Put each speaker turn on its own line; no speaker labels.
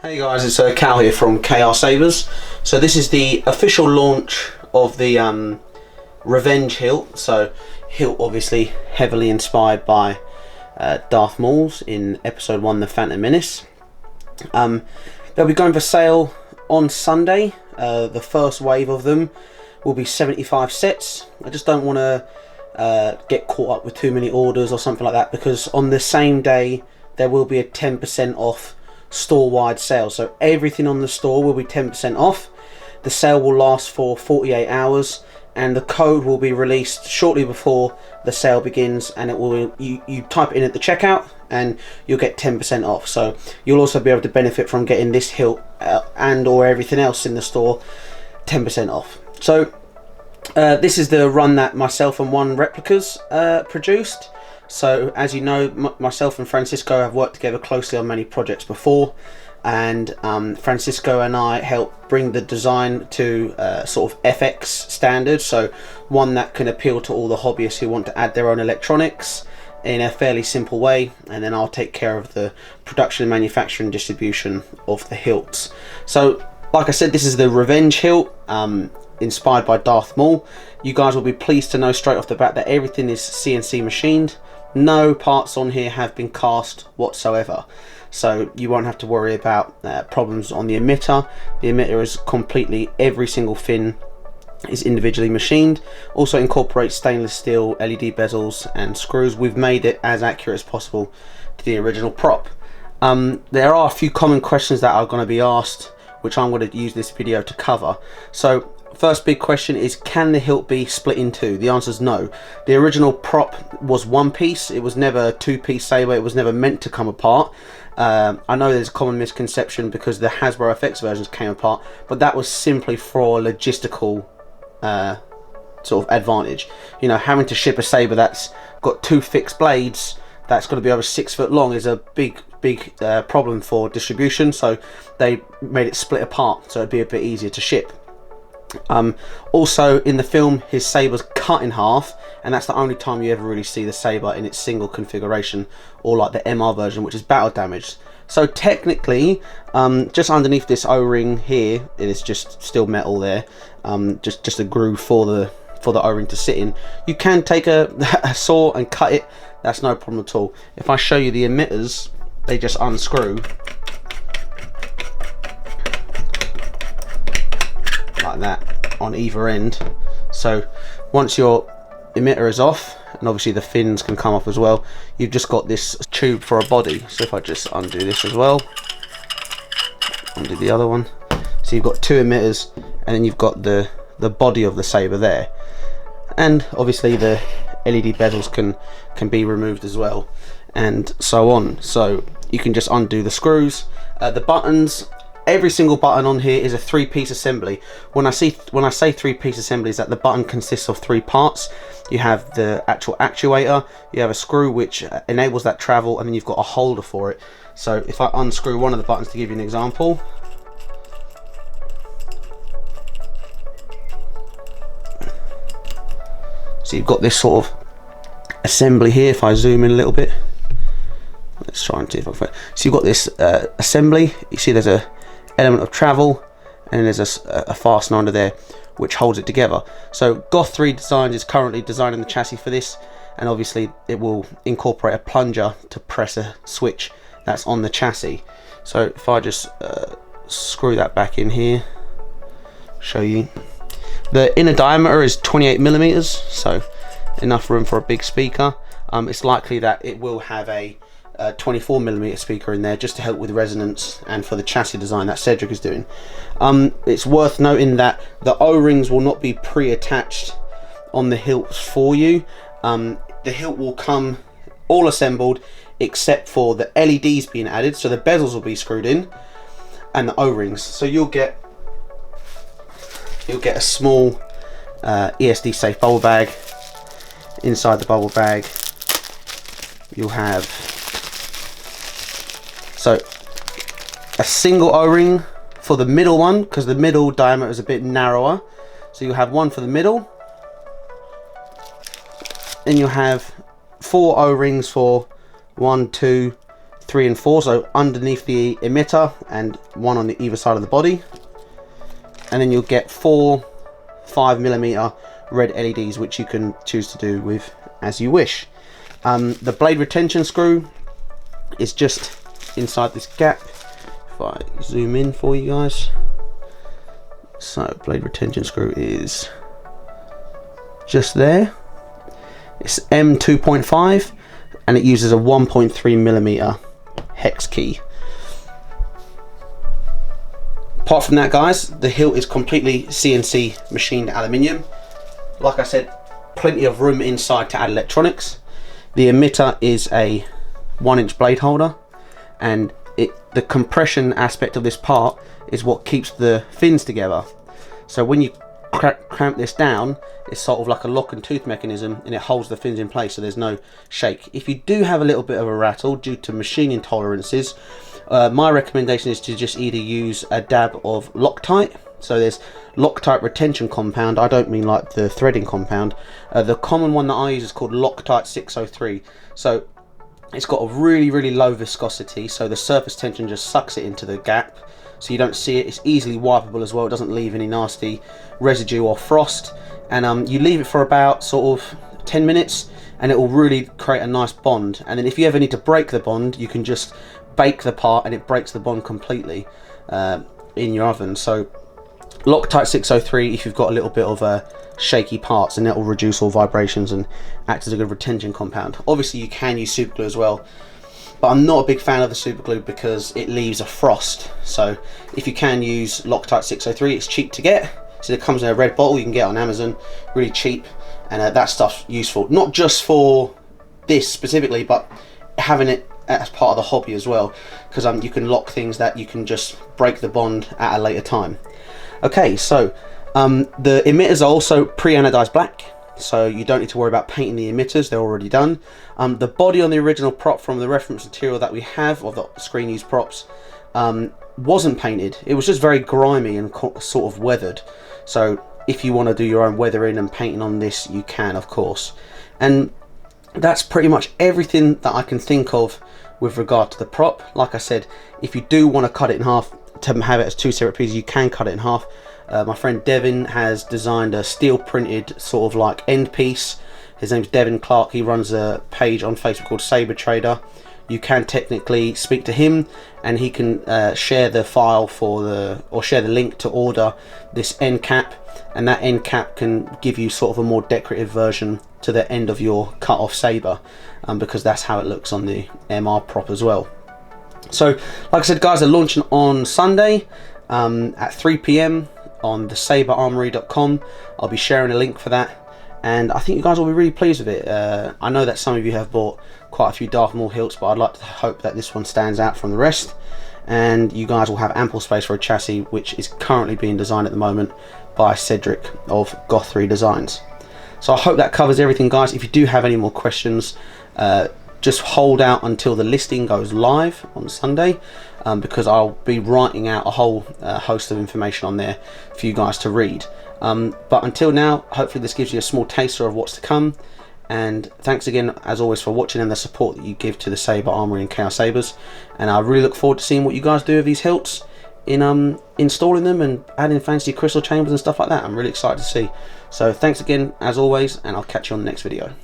Hey guys, it's Cal here from KR Sabers. So this is the official launch of the Revenge Hilt. So Hilt obviously heavily inspired by Darth Maul's in episode 1, The Phantom Menace. They'll be going for sale on Sunday. The first wave of them will be 75 sets. I just don't want to get caught up with too many orders or something like that, because on the same day there will be a 10% off store-wide sale. So everything on the store will be 10% off. The sale will last for 48 hours and the code will be released shortly before the sale begins, and it will you type it in at the checkout and you'll get 10% off. So you'll also be able to benefit from getting this hilt and or everything else in the store 10% off. So this is the run that myself and One Replicas produced. So as you know, myself and Francisco have worked together closely on many projects before, and Francisco and I helped bring the design to sort of FX standards, so one that can appeal to all the hobbyists who want to add their own electronics in a fairly simple way, and then I'll take care of the production, manufacturing, distribution of the hilts. So like I said, this is the Revenge Hilt, inspired by Darth Maul. You guys will be pleased to know straight off the bat that everything is CNC machined. No parts on here have been cast whatsoever, so you won't have to worry about problems on the emitter. The emitter is completely, every single fin is individually machined. Also incorporates stainless steel LED bezels and screws. We've made it as accurate as possible to the original prop. There are a few common questions that are going to be asked, which I'm going to use this video to cover. So first big question is, can the hilt be split in two? The answer is no. The original prop was one piece. It was never a two-piece saber. It was never meant to come apart. I know there's a common misconception because the Hasbro FX versions came apart, but that was simply for a logistical sort of advantage. You know, having to ship a saber that's got two fixed blades that's going to be over 6 foot long is a big problem for distribution, so they made it split apart so it'd be a bit easier to ship. Also in the film, his saber's cut in half, and that's the only time you ever really see the saber in its single configuration, or like the MR version, which is battle damaged. So technically, just underneath this O-ring here, it is just still metal there, just a groove for the O-ring to sit in. You can take a saw and cut it. That's no problem at all. If I show you the emitters, they just unscrew like that on either end. So once your emitter is off, and obviously the fins can come off as well, you've just got this tube for a body. So if I just undo this as well, undo the other one, so you've got two emitters, and then you've got the body of the saber there, and obviously the LED bezels can be removed as well, and so on. So you can just undo the screws. The buttons, every single button on here is a 3-piece assembly. When I say 3-piece assembly, is that the button consists of 3 parts. You have the actual actuator, you have a screw which enables that travel, and then you've got a holder for it. So if I unscrew one of the buttons to give you an example, so you've got this sort of assembly here. If I zoom in a little bit, let's try and see if I can. So you've got this assembly. You see there's a element of travel, and there's a fastener under there which holds it together. So Goth 3 Designs is currently designing the chassis for this, and obviously it will incorporate a plunger to press a switch that's on the chassis. So if I just screw that back in here, show you, the inner diameter is 28mm, so enough room for a big speaker. It's likely that it will have a 24mm speaker in there just to help with resonance and for the chassis design that Cedric is doing. It's worth noting that the O-rings will not be pre-attached on the hilts for you. The hilt will come all assembled except for the LEDs being added, so the bezels will be screwed in, and the O-rings. So you'll get a small ESD safe bubble bag. Inside the bubble bag you'll have a single O-ring for the middle one, because the middle diameter is a bit narrower. So you'll have one for the middle, and you'll have 4 O-rings for 1, 2, 3 and 4, so underneath the emitter and one on the either side of the body. And then you'll get 4 5mm red LEDs, which you can choose to do with as you wish. The blade retention screw is just inside this gap. If I zoom in for you guys. So blade retention screw is just there. It's M2.5 and it uses a 1.3mm hex key. Apart from that, guys, the hilt is completely CNC machined aluminium. Like I said, plenty of room inside to add electronics. The emitter is a 1-inch blade holder, and the compression aspect of this part is what keeps the fins together. So when you clamp this down, it's sort of like a lock and tooth mechanism, and it holds the fins in place so there's no shake. If you do have a little bit of a rattle due to machining tolerances, my recommendation is to just either use a dab of Loctite. So there's Loctite retention compound. I don't mean like the threading compound. The common one that I use is called Loctite 603. So it's got a really low viscosity, so the surface tension just sucks it into the gap, so you don't see it. It's easily wipeable as well. It doesn't leave any nasty residue or frost. And you leave it for about sort of 10 minutes and it will really create a nice bond. And then if you ever need to break the bond, you can just bake the part and it breaks the bond completely in your oven. So Loctite 603 if you've got a little bit of shaky parts, and that will reduce all vibrations and act as a good retention compound. Obviously you can use super glue as well, but I'm not a big fan of the super glue because it leaves a frost. So if you can use Loctite 603, it's cheap to get. So it comes in a red bottle, you can get it on Amazon, really cheap, and that stuff's useful not just for this specifically, but having it as part of the hobby as well, because you can lock things that you can just break the bond at a later time. Okay, so the emitters are also pre-anodized black, so you don't need to worry about painting the emitters, they're already done. The body on the original prop from the reference material that we have of the screen used props wasn't painted. It was just very grimy and sort of weathered. So if you want to do your own weathering and painting on this, you can, of course. And that's pretty much everything that I can think of with regard to the prop. Like I said, if you do want to cut it in half to have it as 2 separate pieces, you can cut it in half. My friend Devin has designed a steel printed sort of like end piece. His name's Devin Clark. He runs a page on Facebook called Saber Trader. You can technically speak to him and he can share the file or share the link to order this end cap, and that end cap can give you sort of a more decorative version to the end of your cut off saber, because that's how it looks on the MR prop as well. So like I said, guys, they're launching on Sunday at 3 PM on the saberarmory.com. I'll be sharing a link for that, and I think you guys will be really pleased with it. I know that some of you have bought quite a few Darth Maul hilts, but I'd like to hope that this one stands out from the rest, and you guys will have ample space for a chassis, which is currently being designed at the moment by Cedric of Goth 3 Designs. So I hope that covers everything, guys. If you do have any more questions, just hold out until the listing goes live on Sunday, because I'll be writing out a whole host of information on there for you guys to read. But until now, hopefully this gives you a small taster of what's to come. And thanks again, as always, for watching and the support that you give to the Saber Armory and Chaos Sabers. And I really look forward to seeing what you guys do with these hilts in installing them and adding fancy crystal chambers and stuff like that. I'm really excited to see. So thanks again, as always, and I'll catch you on the next video.